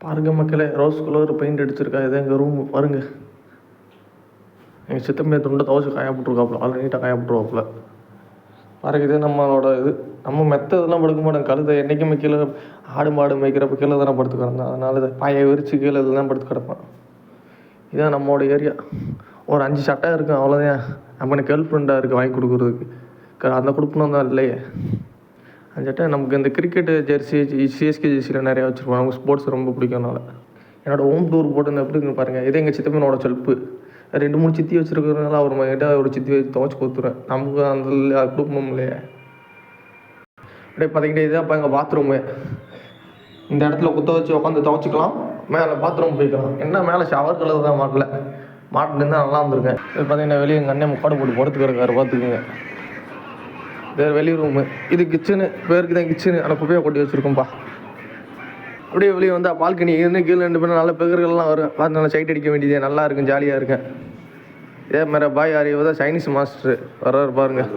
பாருங்க மக்களே, rose colour paint அடிச்சிருக்கா. இதான் எங்கள் ரூம் பாருங்க. எங்கள் சித்தம்பையை துண்டை துவச்சி காயப்பட்டுருக்காப்புல, அதில் நீட்டாக காயப்பட்டுருவாப்புல பாருங்க. இதே நம்மளோட இது. நம்ம மெத்ததெல்லாம் படுக்க மாட்டோம். கழுதை என்றைக்குமே கீழே ஆடு மாடு மேய்க்கிறப்ப கீழே தானே படுத்து கிடந்தேன். அதனால இதை பாயை விரித்து கீழே இதில் தான் படுத்து கிடப்பேன். இதுதான் நம்மளோட ஏரியா. ஒரு 5 சட்டை இருக்கும், அவ்வளோதான். நம்ம எனக்கு கேர்ள் ஃப்ரெண்டாக இருக்குது வாங்கி கொடுக்குறதுக்கு. அந்த கொடுப்பணும் தான் இல்லையே. அந்த சட்டை நமக்கு இந்த கிரிக்கெட்டு ஜெர்சி, சிஎஸ்கே ஜெர்சியில் நிறையா வச்சுருப்போம். நமக்கு ஸ்போர்ட்ஸ் ரொம்ப பிடிக்கும்னால. என்னோடய ஹோம் டூர் போட்டு எப்படின்னு பாருங்கள். இதே எங்கள் சித்தப்பனோட செல்ஃபு. 2-3 சித்தி வச்சுருக்கிறதுனால அவர் கிட்ட ஒரு சித்தி வச்சு துவச்சி கொடுத்துருவேன். நமக்கு அந்த கொடுக்கணும் இல்லையே. அப்படியே பார்த்திங்கன்னா இதுதான் இப்போ எங்கள் பாத்ரூமு. இந்த இடத்துல குத்த வச்சு உட்காந்து துவச்சிக்கலாம். மேலே பாத்ரூம் போய்க்கலாம். என்ன மேலே ஷவர் கலர் தான் மாட்டல, மாட்டிருந்தால் நல்லா இருந்திருக்கேன். இது பார்த்திங்கன்னா வெளியே எங்கள் அண்ணன் முக்காடு போட்டு படுத்துக்கிறக்காரு, பார்த்துக்குங்க. இது வெளி ரூமு. இது கிச்சனு, பேருக்கு தான் கிச்சனு. ஆனால் குப்பையை கொட்டி வச்சுருக்கோம்ப்பா. அப்படியே வெளியே வந்தால் பால்கனி. இன்னும் கீழே 2 பேரும் நல்ல பெகர்கள்லாம் வரும். பார்த்து நல்லா சைட் அடிக்க வேண்டியதே. நல்லா இருக்கும், ஜாலியாக இருக்கேன். இதே மாதிரி பாய் ஆரியோ தான் சைனீஸ் மாஸ்டர் வர்றாரு பாருங்கள்.